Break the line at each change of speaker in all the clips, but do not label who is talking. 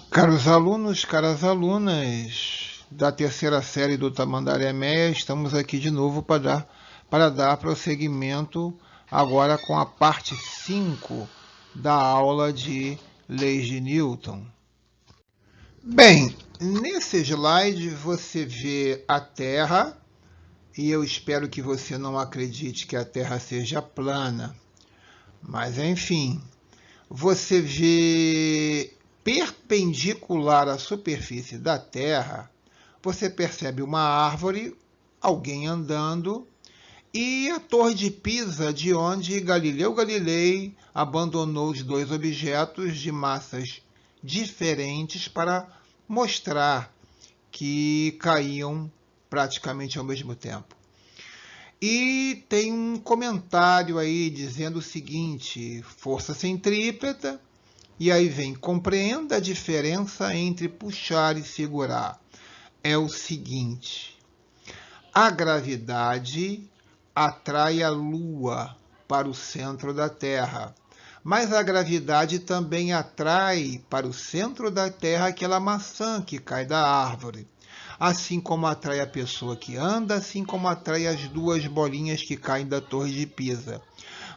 Caros alunos, caras alunas da terceira série do Tamandaré Meia, estamos aqui de novo para dar prosseguimento agora com a parte 5 da aula de Leis de Newton. Bem, nesse slide você vê a Terra, e eu espero que você não acredite que a Terra seja plana, mas enfim, você vê perpendicular à superfície da Terra, você percebe uma árvore, alguém andando e a Torre de Pisa, de onde Galileu Galilei abandonou os dois objetos de massas diferentes para mostrar que caíam praticamente ao mesmo tempo. E tem um comentário aí dizendo o seguinte: força centrípeta, e aí vem, compreenda a diferença entre puxar e segurar. É o seguinte: a gravidade atrai a Lua para o centro da Terra, mas a gravidade também atrai para o centro da Terra aquela maçã que cai da árvore. Assim como atrai a pessoa que anda, assim como atrai as duas bolinhas que caem da Torre de Pisa.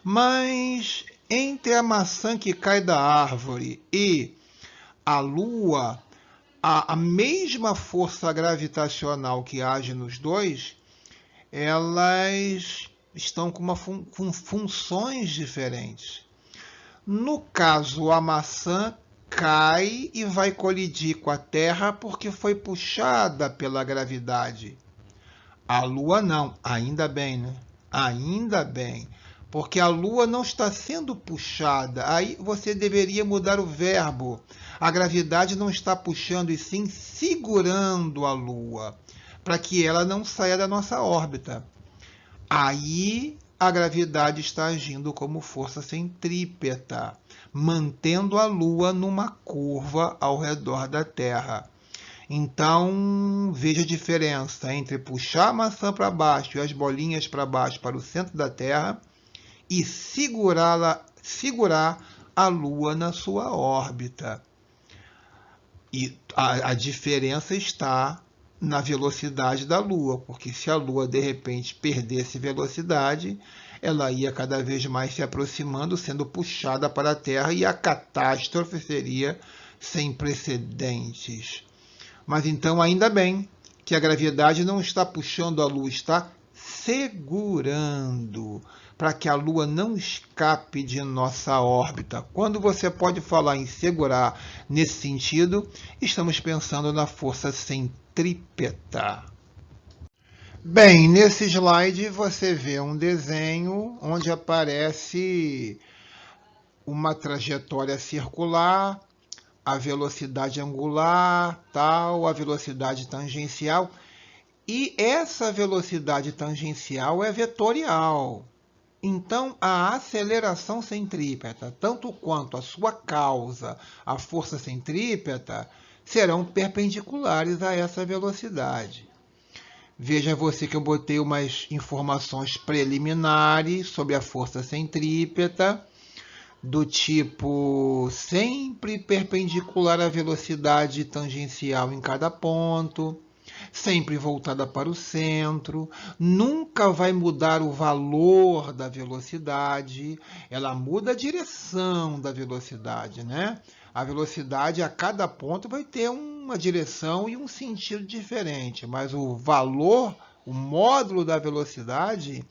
Mas entre a maçã que cai da árvore e a Lua, a mesma força gravitacional que age nos dois, elas estão com funções diferentes. No caso, a maçã cai e vai colidir com a Terra porque foi puxada pela gravidade. A Lua não, ainda bem, né? Ainda bem, porque a Lua não está sendo puxada. Aí você deveria mudar o verbo. A gravidade não está puxando, e sim segurando a Lua, para que ela não saia da nossa órbita. Aí a gravidade está agindo como força centrípeta, mantendo a Lua numa curva ao redor da Terra. Então, veja a diferença entre puxar a maçã para baixo e as bolinhas para baixo para o centro da Terra e segurar a Lua na sua órbita. E a diferença está na velocidade da Lua, porque se a Lua de repente perdesse velocidade, ela ia cada vez mais se aproximando, sendo puxada para a Terra, e a catástrofe seria sem precedentes. Mas então, ainda bem que a gravidade não está puxando a Lua, está segurando para que a Lua não escape de nossa órbita. Quando você pode falar em segurar nesse sentido, estamos pensando na força centrípeta. Bem, nesse slide você vê um desenho onde aparece uma trajetória circular, a velocidade angular, tal, a velocidade tangencial. E essa velocidade tangencial é vetorial. Então, a aceleração centrípeta, tanto quanto a sua causa, a força centrípeta, serão perpendiculares a essa velocidade. Veja você que eu botei umas informações preliminares sobre a força centrípeta, do tipo sempre perpendicular à velocidade tangencial em cada ponto, sempre voltada para o centro, nunca vai mudar o valor da velocidade, ela muda a direção da velocidade, né? A velocidade a cada ponto vai ter uma direção e um sentido diferente, mas o valor, o módulo da velocidade,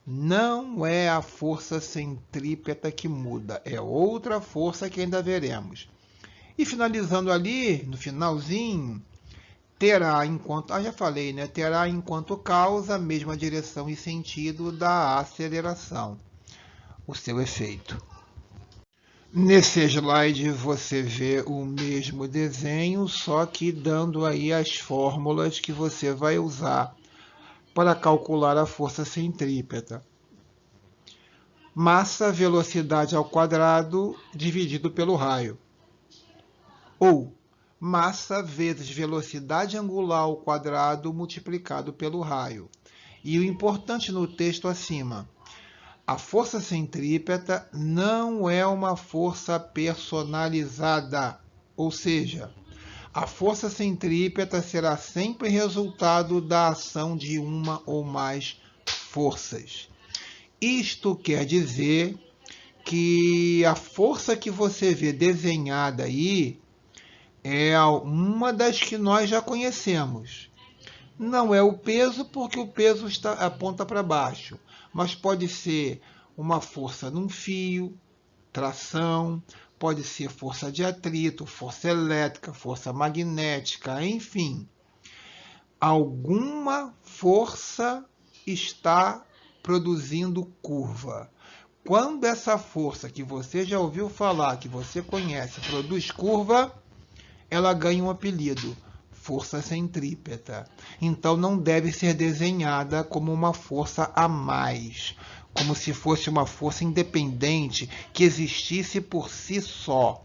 não é a força centrípeta que muda, é outra força que ainda veremos. E finalizando ali, no finalzinho, terá enquanto, já falei, né? Terá enquanto causa a mesma direção e sentido da aceleração, o seu efeito. Nesse slide você vê o mesmo desenho, só que dando aí as fórmulas que você vai usar para calcular a força centrípeta. Massa, velocidade ao quadrado dividido pelo raio. Ou massa vezes velocidade angular ao quadrado multiplicado pelo raio. E o importante no texto acima: a força centrípeta não é uma força personalizada, ou seja, A força centrípeta será sempre resultado da ação de uma ou mais forças. Isto quer dizer que a força que você vê desenhada aí é uma das que nós já conhecemos. Não é o peso, porque o peso aponta para baixo, mas pode ser uma força num fio, tração, pode ser força de atrito, força elétrica, força magnética, enfim. Alguma força está produzindo curva. Quando essa força que você já ouviu falar, que você conhece, produz curva, ela ganha um apelido, força centrípeta. Então não deve ser desenhada como uma força a mais, como se fosse uma força independente que existisse por si só.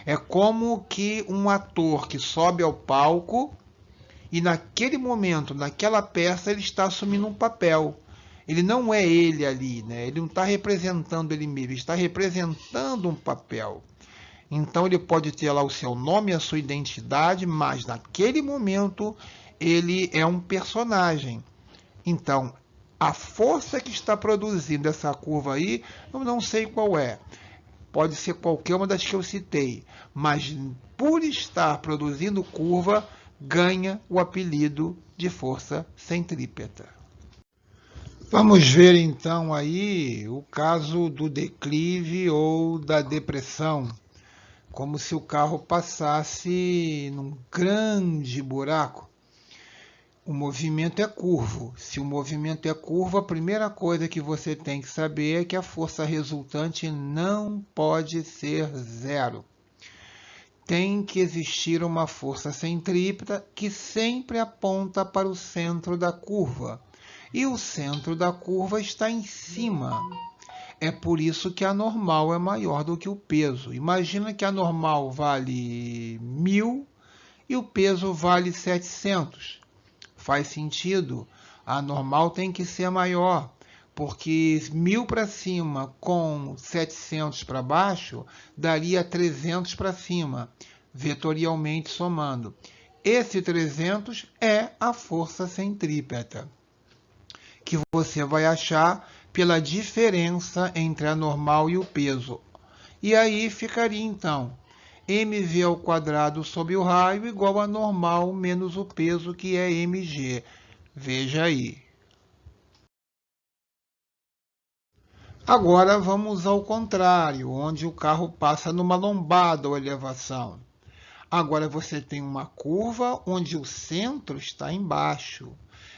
É como que um ator que sobe ao palco e naquele momento, naquela peça, ele está assumindo um papel. Ele não é ele ali, né? Ele não está representando ele mesmo, ele está representando um papel. Então ele pode ter lá o seu nome, a sua identidade, mas naquele momento ele é um personagem. Então, a força que está produzindo essa curva aí, eu não sei qual é. Pode ser qualquer uma das que eu citei, mas por estar produzindo curva, ganha o apelido de força centrípeta. Vamos ver então aí o caso do declive ou da depressão, como se o carro passasse num grande buraco. O movimento é curvo. Se o movimento é curvo, a primeira coisa que você tem que saber é que a força resultante não pode ser zero. Tem que existir uma força centrípeta que sempre aponta para o centro da curva. E o centro da curva está em cima. É por isso que a normal é maior do que o peso. Imagina que a normal vale 1.000 e o peso vale 700. Faz sentido. A normal tem que ser maior, porque 1.000 para cima com 700 para baixo daria 300 para cima, vetorialmente somando. Esse 300 é a força centrípeta, que você vai achar pela diferença entre a normal e o peso. E aí ficaria então mv ao quadrado sobre o raio igual a normal menos o peso, que é mg. Veja aí. Agora vamos ao contrário, onde o carro passa numa lombada ou elevação. Agora você tem uma curva onde o centro está embaixo.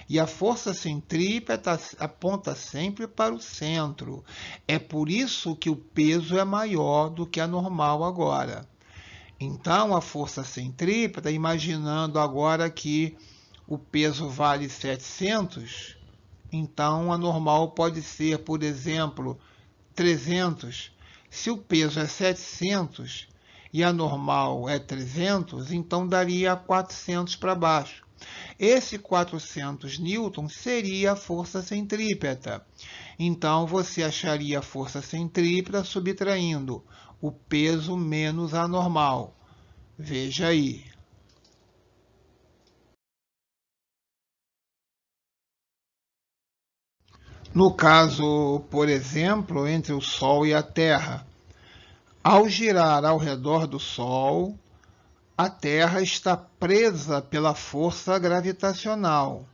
E a força centrípeta aponta sempre para o centro. É por isso que o peso é maior do que a normal agora. Então, a força centrípeta, imaginando agora que o peso vale 700, então a normal pode ser, por exemplo, 300. Se o peso é 700 e a normal é 300, então daria 400 para baixo. Esse 400 newtons seria a força centrípeta. Então, você acharia a força centrípeta subtraindo o peso menos a normal. Veja aí. No caso, por exemplo, entre o Sol e a Terra, ao girar ao redor do Sol, a Terra está presa pela força gravitacional,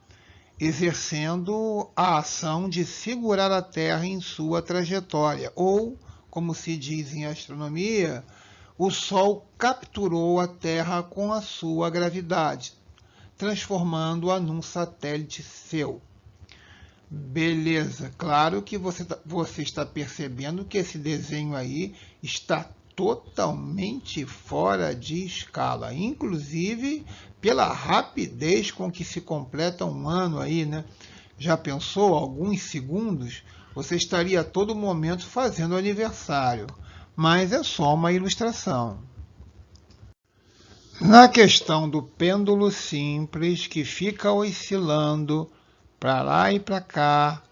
exercendo a ação de segurar a Terra em sua trajetória, ou, como se diz em astronomia, o Sol capturou a Terra com a sua gravidade, transformando-a num satélite seu. Beleza, claro que você está percebendo que esse desenho aí está totalmente fora de escala, inclusive pela rapidez com que se completa um ano aí, né? Já pensou, alguns segundos, você estaria a todo momento fazendo aniversário, mas é só uma ilustração. Na questão do pêndulo simples, que fica oscilando para lá e para cá,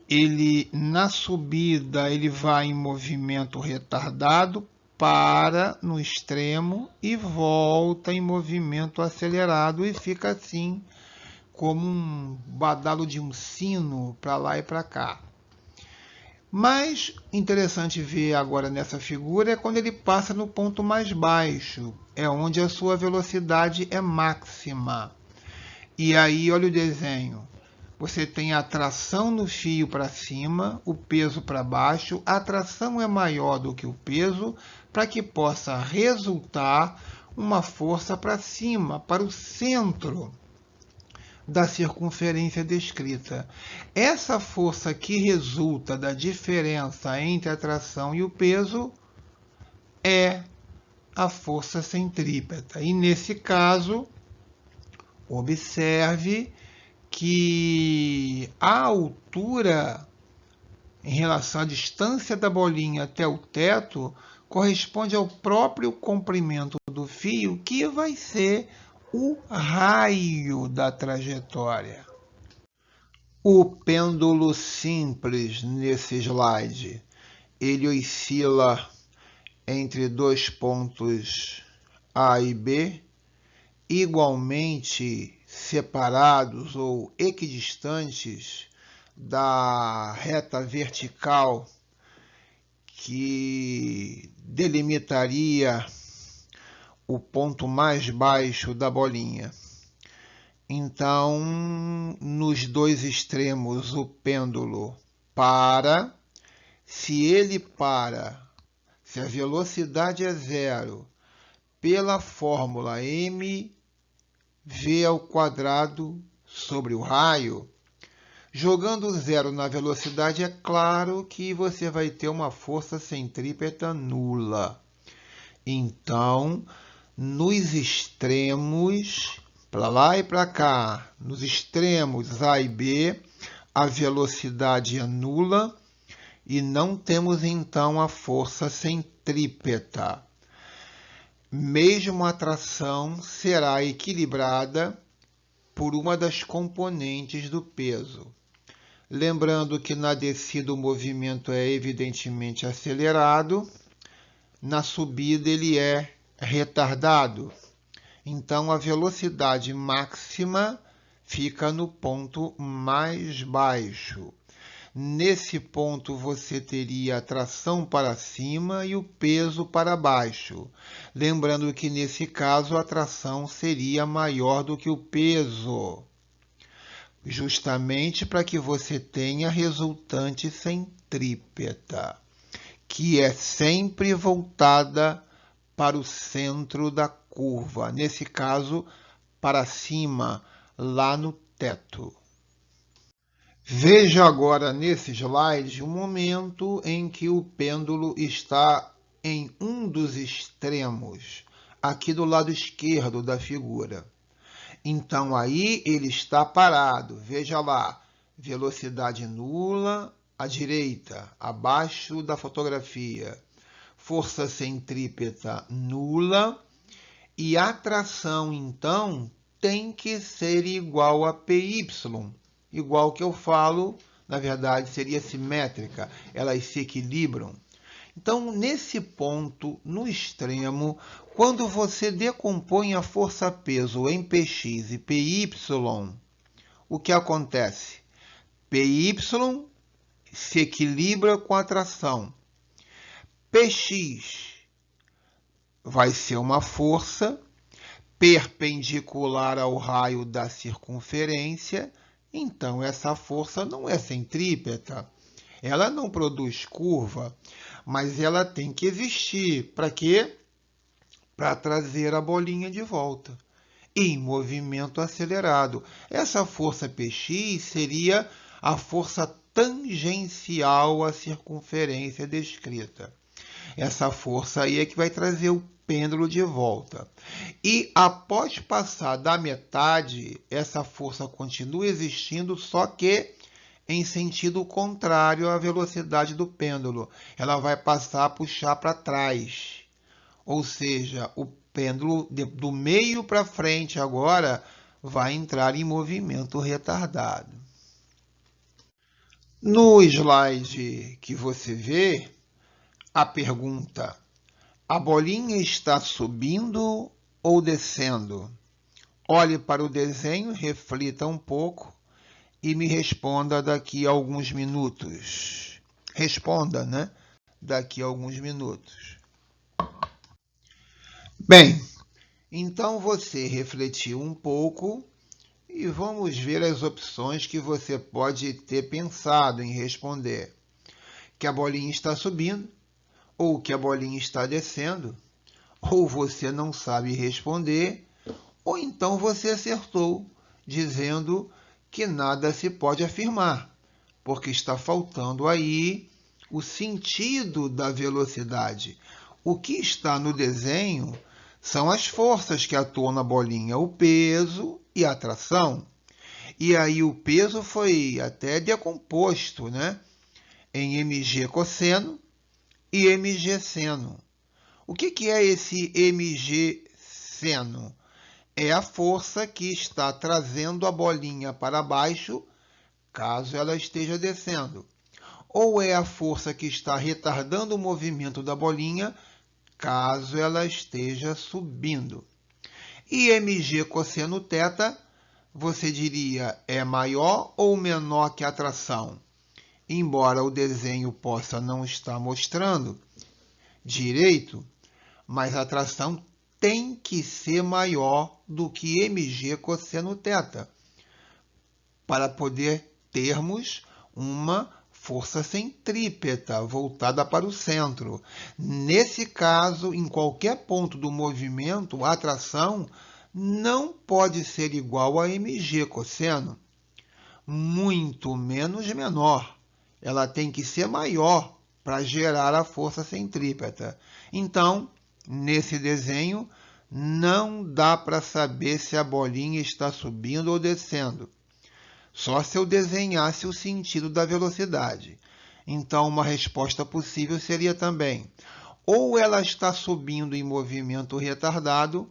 ele na subida ele vai em movimento retardado para no extremo e volta em movimento acelerado e fica assim, como um badalo de um sino para lá e para cá. Mas interessante ver agora nessa figura é quando ele passa no ponto mais baixo, é onde a sua velocidade é máxima. E aí, olha o desenho. Você tem a tração no fio para cima, o peso para baixo. A tração é maior do que o peso para que possa resultar uma força para cima, para o centro da circunferência descrita. Essa força que resulta da diferença entre a tração e o peso é a força centrípeta. E nesse caso, observe que a altura em relação à distância da bolinha até o teto corresponde ao próprio comprimento do fio, que vai ser o raio da trajetória. O pêndulo simples nesse slide, ele oscila entre dois pontos A e B, igualmente separados ou equidistantes da reta vertical que delimitaria o ponto mais baixo da bolinha. Então, nos dois extremos, o pêndulo para. Se ele para, se a velocidade é zero, pela fórmula mv ao quadrado sobre o raio, jogando zero na velocidade, é claro que você vai ter uma força centrípeta nula. Então, nos extremos, para lá e para cá, nos extremos A e B, a velocidade é nula e não temos então a força centrípeta. Mesmo a tração será equilibrada por uma das componentes do peso. Lembrando que na descida o movimento é evidentemente acelerado, na subida ele é retardado. Então a velocidade máxima fica no ponto mais baixo. Nesse ponto você teria a tração para cima e o peso para baixo. Lembrando que nesse caso a tração seria maior do que o peso, justamente para que você tenha a resultante centrípeta, que é sempre voltada para o centro da curva, nesse caso para cima, lá no teto. Veja agora nesse slide o momento em que o pêndulo está em um dos extremos, aqui do lado esquerdo da figura. Então aí ele está parado, veja lá, velocidade nula à direita, abaixo da fotografia, força centrípeta nula, e a tração então tem que ser igual a PY, igual que eu falo, na verdade seria simétrica, elas se equilibram. Então, nesse ponto, no extremo, quando você decompõe a força-peso em Px e Py, o que acontece? Py se equilibra com a tração. Px vai ser uma força perpendicular ao raio da circunferência, então essa força não é centrípeta. Ela não produz curva, mas ela tem que existir. Para quê? Para trazer a bolinha de volta em movimento acelerado. Essa força Px seria a força tangencial à circunferência descrita. Essa força aí é que vai trazer o pêndulo de volta. E após passar da metade, essa força continua existindo, só que em sentido contrário à velocidade do pêndulo. Ela vai passar a puxar para trás. Ou seja, o pêndulo do meio para frente agora vai entrar em movimento retardado. No slide que você vê, a pergunta A bolinha está subindo ou descendo? Olhe para o desenho, reflita um pouco e me responda daqui a alguns minutos. Responda, né? Daqui a alguns minutos. Bem, então você refletiu um pouco e vamos ver as opções que você pode ter pensado em responder. Que a bolinha está subindo, ou que a bolinha está descendo, ou você não sabe responder, ou então você acertou, dizendo que nada se pode afirmar, porque está faltando aí o sentido da velocidade. O que está no desenho são as forças que atuam na bolinha, o peso e a atração. E aí o peso foi até decomposto, né, em mg cosseno e mg seno. O que é esse mg seno? É a força que está trazendo a bolinha para baixo, caso ela esteja descendo. Ou é a força que está retardando o movimento da bolinha, caso ela esteja subindo. E mg cosseno θ, você diria, é maior ou menor que a atração? Embora o desenho possa não estar mostrando direito, mas a atração tem que ser maior do que mg cosseno θ, para poder termos uma força centrípeta voltada para o centro. Nesse caso, em qualquer ponto do movimento, a atração não pode ser igual a mg cosseno, muito menos menor. Ela tem que ser maior para gerar a força centrípeta. Então, nesse desenho, não dá para saber se a bolinha está subindo ou descendo. Só se eu desenhasse o sentido da velocidade. Então, uma resposta possível seria também: ou ela está subindo em movimento retardado,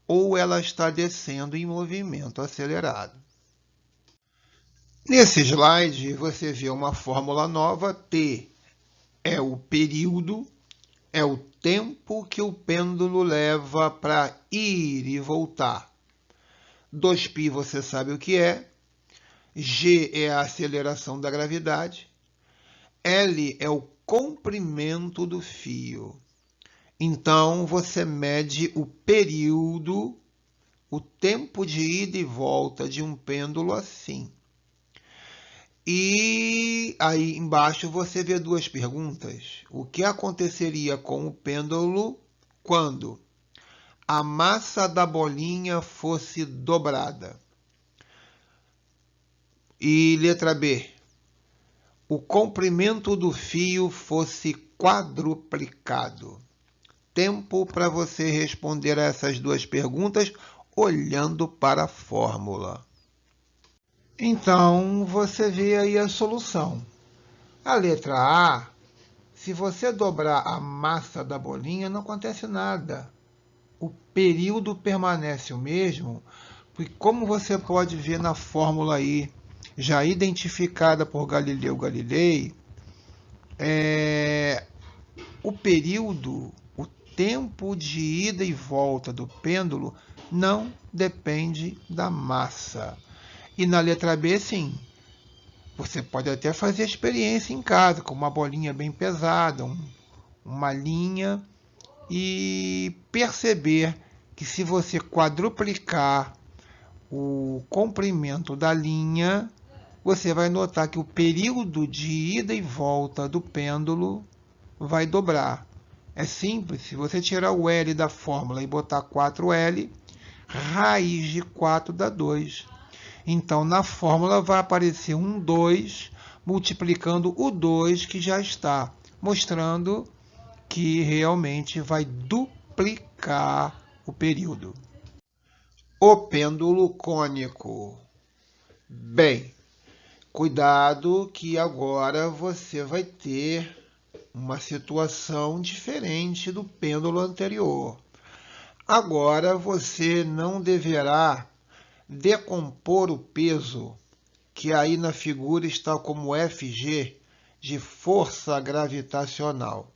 ou ela está descendo em movimento acelerado. Nesse slide, você vê uma fórmula nova. T é o período, é o tempo que o pêndulo leva para ir e voltar. 2π você sabe o que é. G é a aceleração da gravidade. L é o comprimento do fio. Então, você mede o período, o tempo de ida e volta de um pêndulo assim. E aí embaixo você vê duas perguntas. O que aconteceria com o pêndulo quando a massa da bolinha fosse dobrada? E letra B, o comprimento do fio fosse quadruplicado. Tempo para você responder a essas duas perguntas olhando para a fórmula. Então, você vê aí a solução. A letra A, se você dobrar a massa da bolinha, não acontece nada. O período permanece o mesmo, porque como você pode ver na fórmula aí, já identificada por Galileu Galilei, o período, o tempo de ida e volta do pêndulo não depende da massa. E na letra B, sim, você pode até fazer a experiência em casa, com uma bolinha bem pesada, uma linha, e perceber que se você quadruplicar o comprimento da linha, você vai notar que o período de ida e volta do pêndulo vai dobrar. É simples, se você tirar o L da fórmula e botar 4L, raiz de 4 dá 2. Então, na fórmula vai aparecer um 2 multiplicando o 2 que já está, mostrando que realmente vai duplicar o período. O pêndulo cônico. Bem, cuidado que agora você vai ter uma situação diferente do pêndulo anterior. Agora você não deverá decompor o peso, que aí na figura está como Fg, de força gravitacional.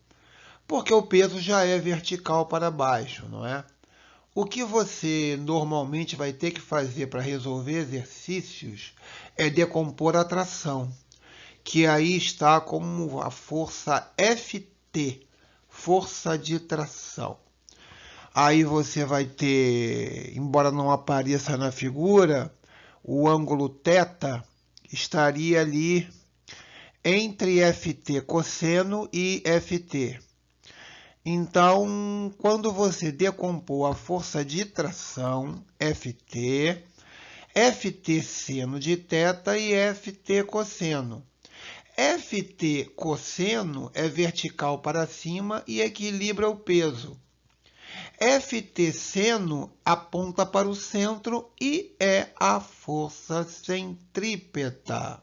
porque o peso já é vertical para baixo, não é? O que você normalmente vai ter que fazer para resolver exercícios é decompor a tração, que aí está como a força Ft, força de tração. Aí você vai ter, embora não apareça na figura, o ângulo θ estaria ali entre Ft cosseno e Ft. Então, quando você decompor a força de tração, Ft, Ft seno de θ e Ft cosseno. Ft cosseno é vertical para cima e equilibra o peso. Ft seno aponta para o centro e é a força centrípeta.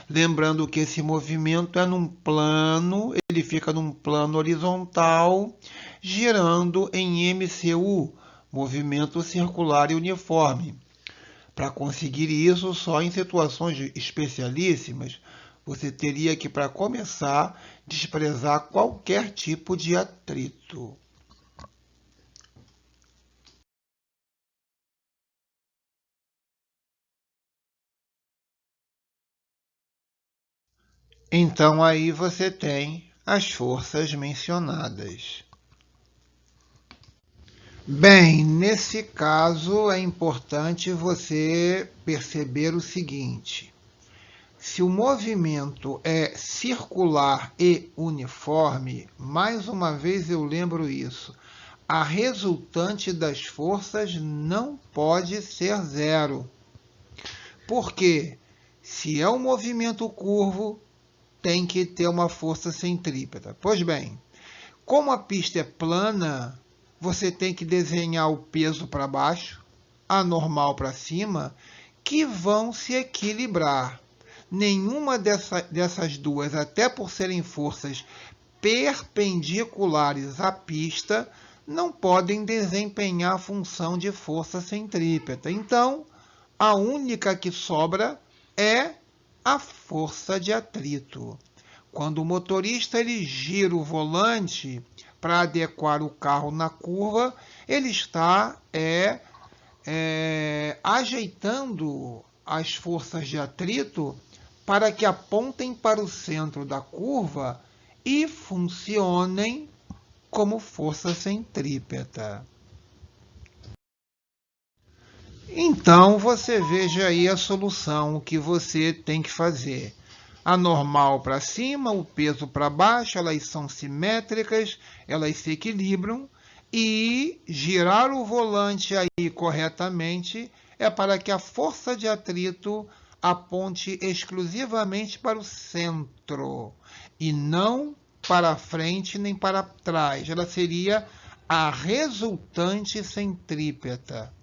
Lembrando que esse movimento é num plano, ele fica num plano horizontal, girando em MCU, movimento circular e uniforme. Para conseguir isso, só em situações especialíssimas, você teria que, para começar, desprezar qualquer tipo de atrito. Então aí você tem as forças mencionadas. Bem, nesse caso é importante você perceber o seguinte: se o movimento é circular e uniforme, mais uma vez eu lembro isso, a resultante das forças não pode ser zero. Porque se é um movimento curvo, tem que ter uma força centrípeta. Pois bem, como a pista é plana, você tem que desenhar o peso para baixo, a normal para cima, que vão se equilibrar. Nenhuma dessas duas, até por serem forças perpendiculares à pista, não podem desempenhar a função de força centrípeta. Então, a única que sobra é a força de atrito. Quando o motorista ele gira o volante para adequar o carro na curva, ele está ajeitando as forças de atrito para que apontem para o centro da curva e funcionem como força centrípeta. Então, você veja aí a solução, o que você tem que fazer. A normal para cima, o peso para baixo, elas são simétricas, elas se equilibram, e girar o volante aí corretamente é para que a força de atrito aponte exclusivamente para o centro, e não para frente nem para trás. Ela seria a resultante centrípeta.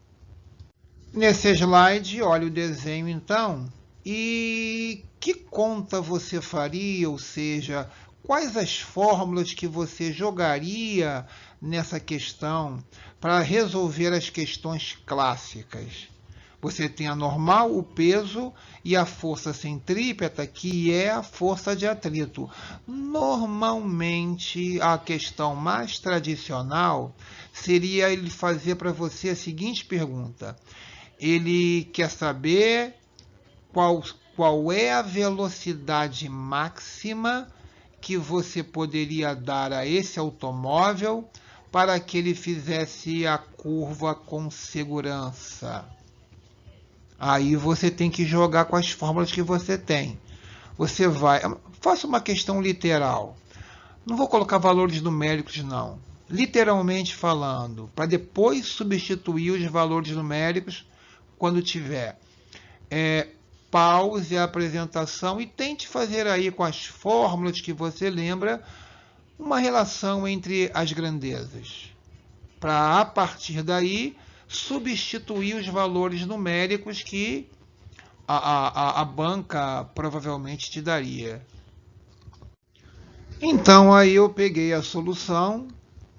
Nesse slide, olha o desenho então. E que conta você faria, ou seja, quais as fórmulas que você jogaria nessa questão para resolver as questões clássicas? Você tem a normal, o peso e a força centrípeta, que é a força de atrito. Normalmente, a questão mais tradicional seria ele fazer para você a seguinte pergunta: ele quer saber qual é a velocidade máxima que você poderia dar a esse automóvel para que ele fizesse a curva com segurança. Aí você tem que jogar com as fórmulas que você tem. Você vai... Faça uma questão literal. Não vou colocar valores numéricos, não. Literalmente falando, para depois substituir os valores numéricos quando tiver. Pause a apresentação e tente fazer aí com as fórmulas que você lembra uma relação entre as grandezas, para a partir daí substituir os valores numéricos que a banca provavelmente te daria. Então aí eu peguei a solução,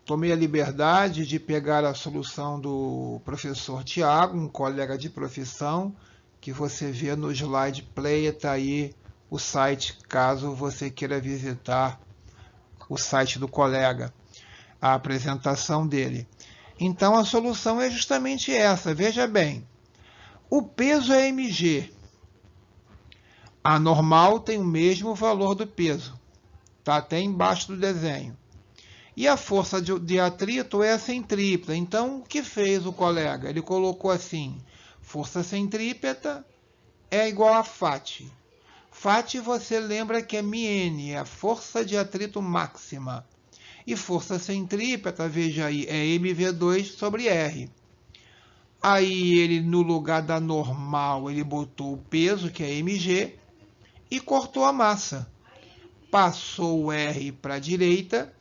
tomei a liberdade de pegar a solução do professor Tiago, um colega de profissão, que você vê no slide player, está aí o site, caso você queira visitar o site do colega, a apresentação dele. Então, a solução é justamente essa. Veja bem, o peso é mg. A normal tem o mesmo valor do peso. Está até embaixo do desenho. E a força de atrito é a centrípeta. Então, o que fez o colega? Ele colocou assim, força centrípeta é igual a Φ. Φ você lembra que é μn, é a força de atrito máxima. E força centrípeta, veja aí, é mv2 sobre R. Aí ele, no lugar da normal, ele botou o peso, que é mg, e cortou a massa. Passou o R para a direita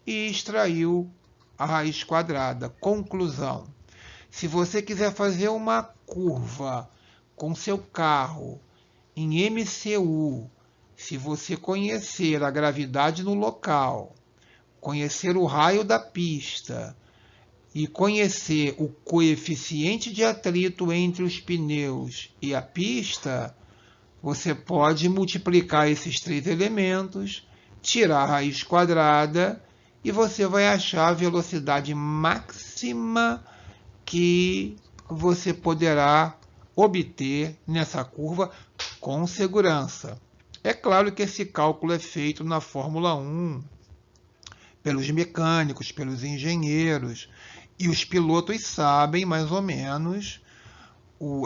e extraiu a raiz quadrada. Conclusão. Se você quiser fazer uma curva com seu carro em MCU, se você conhecer a gravidade no local, conhecer o raio da pista e conhecer o coeficiente de atrito entre os pneus e a pista, você pode multiplicar esses três elementos, tirar a raiz quadrada e você vai achar a velocidade máxima que você poderá obter nessa curva com segurança. É claro que esse cálculo é feito na Fórmula 1 pelos mecânicos, pelos engenheiros, e os pilotos sabem mais ou menos.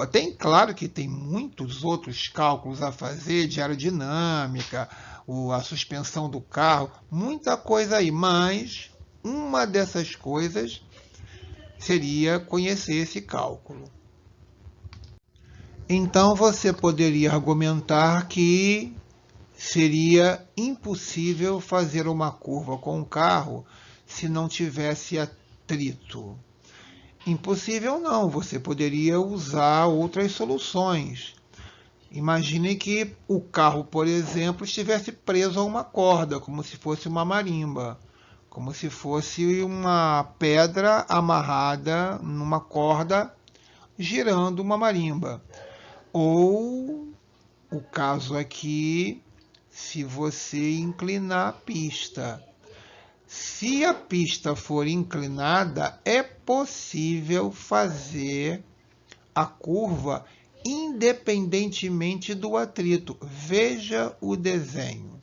Até claro que tem muitos outros cálculos a fazer, de aerodinâmica, a suspensão do carro, muita coisa aí, mas uma dessas coisas seria conhecer esse cálculo. Então você poderia argumentar que seria impossível fazer uma curva com o carro se não tivesse atrito. Impossível não, você poderia usar outras soluções. Imagine que o carro, por exemplo, estivesse preso a uma corda, como se fosse uma marimba, como se fosse uma pedra amarrada numa corda, girando uma marimba. Ou, o caso aqui, se você inclinar a pista. Se a pista for inclinada, é possível fazer a curva independentemente do atrito. Veja o desenho.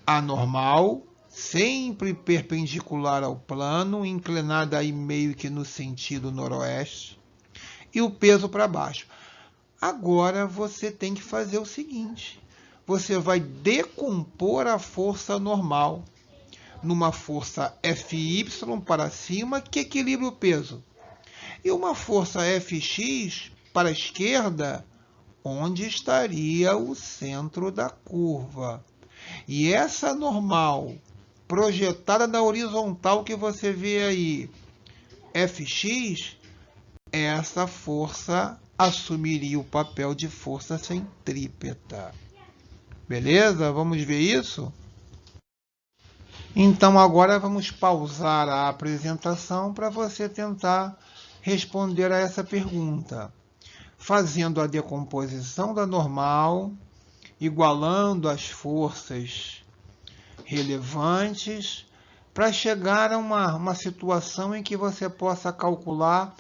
A normal, sempre perpendicular ao plano, inclinada aí meio que no sentido noroeste, e o peso para baixo. Agora você tem que fazer o seguinte, você vai decompor a força normal numa força Fy para cima que equilibra o peso, e uma força Fx para a esquerda, onde estaria o centro da curva. E essa normal projetada na horizontal que você vê aí, Fx, essa força assumiria o papel de força centrípeta. Beleza? Vamos ver isso? Então, agora vamos pausar a apresentação para você tentar responder a essa pergunta, fazendo a decomposição da normal, igualando as forças relevantes, para chegar a uma situação em que você possa calcular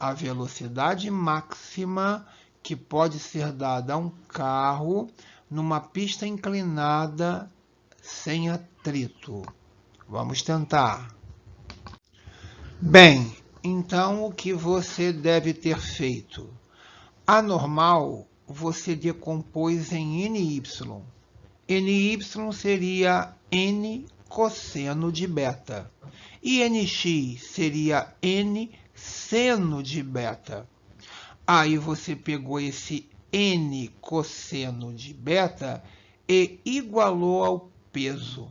a velocidade máxima que pode ser dada a um carro numa pista inclinada sem atrito. Vamos tentar. Bem, então o que você deve ter feito? A normal você decompôs em NY. NY seria N cosseno de beta. E NX seria N seno de beta. Aí você pegou esse N cosseno de beta e igualou ao peso.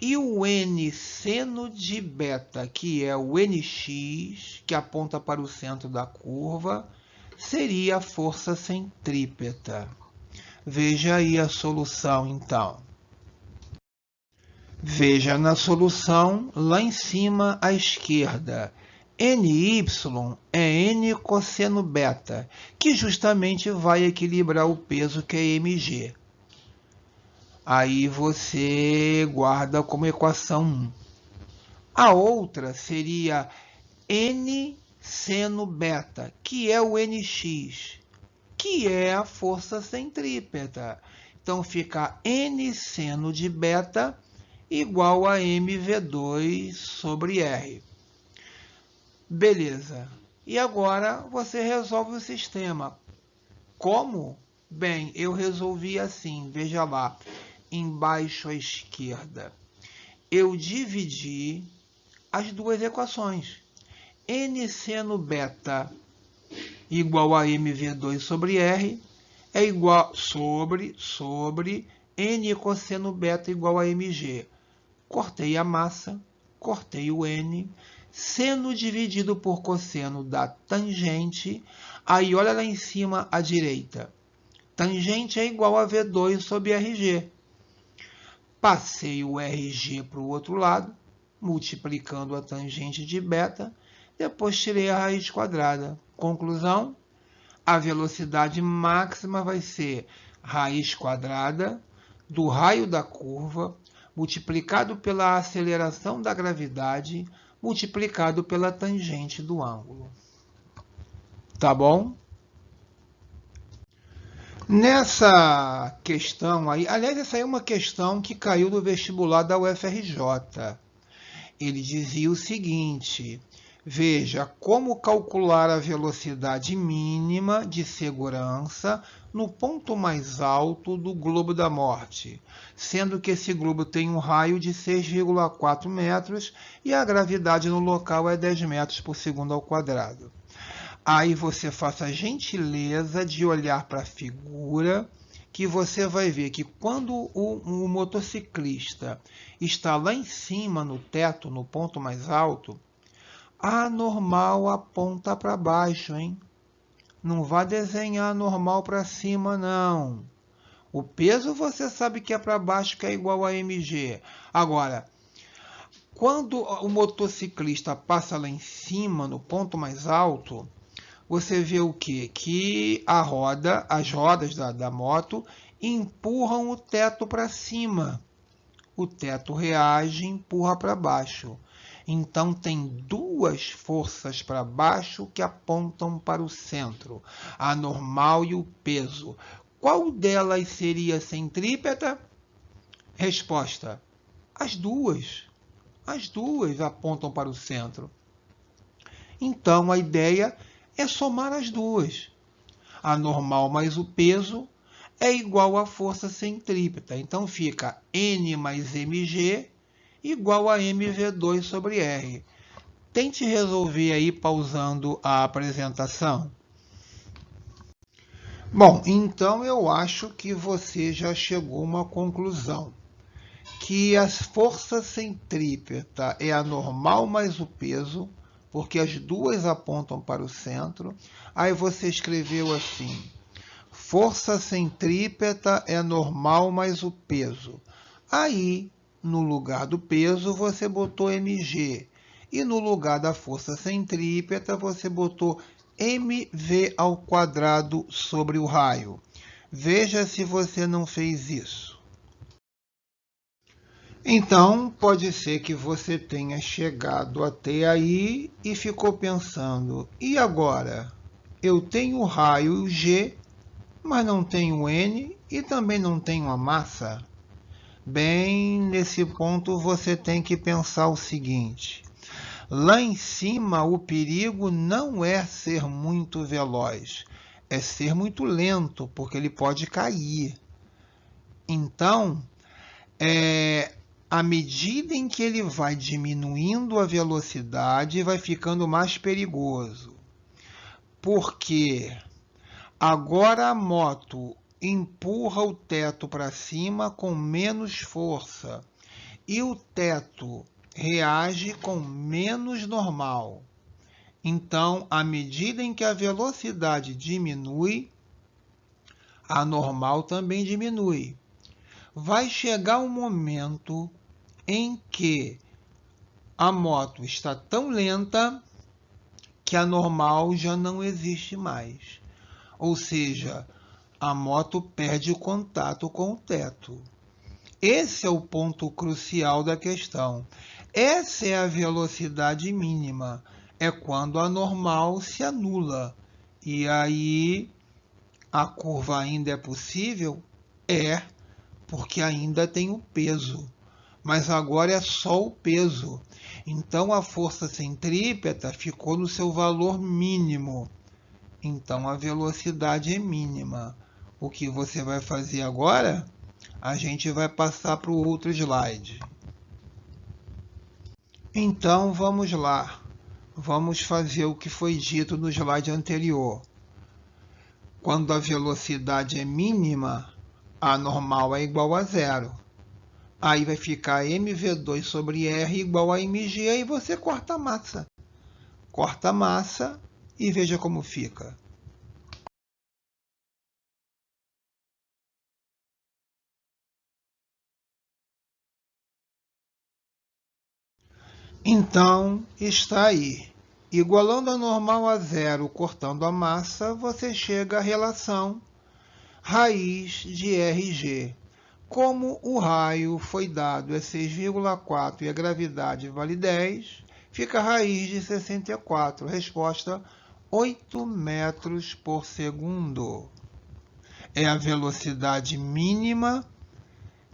E o N seno de beta, que é o NX, que aponta para o centro da curva, seria a força centrípeta. Veja aí a solução, então. Veja na solução, lá em cima à esquerda, NY é N cosseno beta, que justamente vai equilibrar o peso, que é mg. Aí você guarda como equação 1. A outra seria N seno beta, que é o Nx, que é a força centrípeta. Então fica N seno de beta igual a mv2 sobre R. Beleza. E agora você resolve o sistema. Como? Bem, eu resolvi assim, veja lá, embaixo à esquerda. Eu dividi as duas equações. N seno beta igual a mv2 sobre R é igual sobre N cosseno beta igual a mg. Cortei a massa, cortei o N, seno dividido por cosseno dá tangente, aí olha lá em cima à direita. Tangente é igual a V2 sobre RG. Passei o RG para o outro lado, multiplicando a tangente de beta, depois tirei a raiz quadrada. Conclusão, a velocidade máxima vai ser raiz quadrada do raio da curva, multiplicado pela aceleração da gravidade, multiplicado pela tangente do ângulo. Tá bom? Nessa questão aí, aliás, essa aí é uma questão que caiu do vestibular da UFRJ. Ele dizia o seguinte: veja como calcular a velocidade mínima de segurança no ponto mais alto do globo da morte, sendo que esse globo tem um raio de 6,4 metros e a gravidade no local é 10 metros por segundo ao quadrado. Aí você faça a gentileza de olhar para a figura, que você vai ver que quando o motociclista está lá em cima no teto, no ponto mais alto, a normal aponta para baixo, hein? Não vá desenhar a normal para cima, não. O peso você sabe que é para baixo, que é igual a mg. Agora, quando o motociclista passa lá em cima, no ponto mais alto, você vê o quê? Que as rodas da moto empurram o teto para cima. O teto reage e empurra para baixo. Então, tem duas forças para baixo que apontam para o centro, a normal e o peso. Qual delas seria centrípeta? Resposta: as duas. As duas apontam para o centro. Então, a ideia é somar as duas. A normal mais o peso é igual à força centrípeta. Então, fica N mais mg igual a mv2 sobre R. Tente resolver aí pausando a apresentação. Bom, então eu acho que você já chegou a uma conclusão. Que a força centrípeta é a normal mais o peso, porque as duas apontam para o centro. Aí você escreveu assim: força centrípeta é normal mais o peso. Aí, no lugar do peso, você botou mg. E no lugar da força centrípeta, você botou mv ao quadrado sobre o raio. Veja se você não fez isso. Então, pode ser que você tenha chegado até aí e ficou pensando: e agora? Eu tenho o raio G, mas não tenho N e também não tenho a massa? Bem, nesse ponto você tem que pensar o seguinte: lá em cima o perigo não é ser muito veloz, é ser muito lento, porque ele pode cair. Então, à medida em que ele vai diminuindo a velocidade, vai ficando mais perigoso. Porque agora a moto empurra o teto para cima com menos força e o teto reage com menos normal. Então, à medida em que a velocidade diminui, a normal também diminui. Vai chegar um momento em que a moto está tão lenta que a normal já não existe mais. Ou seja, a moto perde o contato com o teto. Esse é o ponto crucial da questão. Essa é a velocidade mínima. É quando a normal se anula. E aí, a curva ainda é possível? É, porque ainda tem o peso. Mas agora é só o peso. Então, a força centrípeta ficou no seu valor mínimo. Então, a velocidade é mínima. O que você vai fazer agora? A gente vai passar para o outro slide. Então, vamos lá. Vamos fazer o que foi dito no slide anterior. Quando a velocidade é mínima, a normal é igual a zero. Aí vai ficar mv2 sobre r igual a mg e você corta a massa. Corta a massa e veja como fica. Então, está aí. Igualando a normal a zero, cortando a massa, você chega à relação raiz de RG. Como o raio foi dado é 6,4 e a gravidade vale 10, fica a raiz de 64. Resposta, 8 metros por segundo. É a velocidade mínima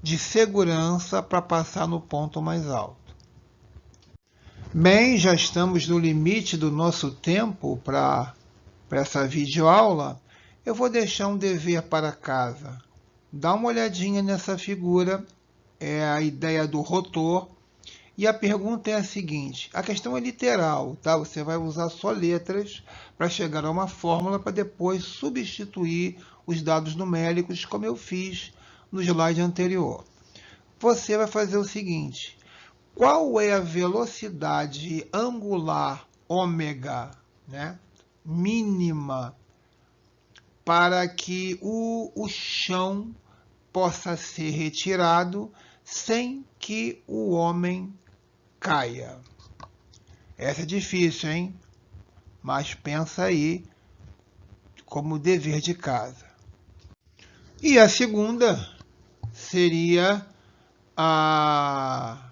de segurança para passar no ponto mais alto. Bem, já estamos no limite do nosso tempo para essa videoaula. Eu vou deixar um dever para casa. Dá uma olhadinha nessa figura, é a ideia do rotor. E a pergunta é a seguinte, a questão é literal, tá? Você vai usar só letras para chegar a uma fórmula para depois substituir os dados numéricos, como eu fiz no slide anterior. Você vai fazer o seguinte, qual é a velocidade angular ômega, né, mínima para que o chão possa ser retirado sem que o homem caia? Essa é difícil, hein? Mas pensa aí como dever de casa. E a segunda seria a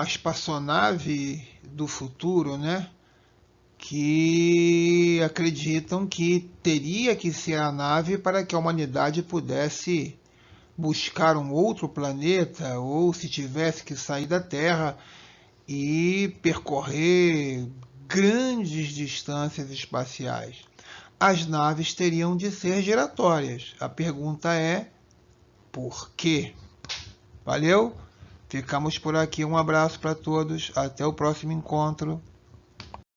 espaçonave do futuro, né? Que acreditam que teria que ser a nave para que a humanidade pudesse buscar um outro planeta, ou se tivesse que sair da Terra e percorrer grandes distâncias espaciais. As naves teriam de ser giratórias. A pergunta é, por quê? Valeu? Ficamos por aqui. Um abraço para todos. Até o próximo encontro.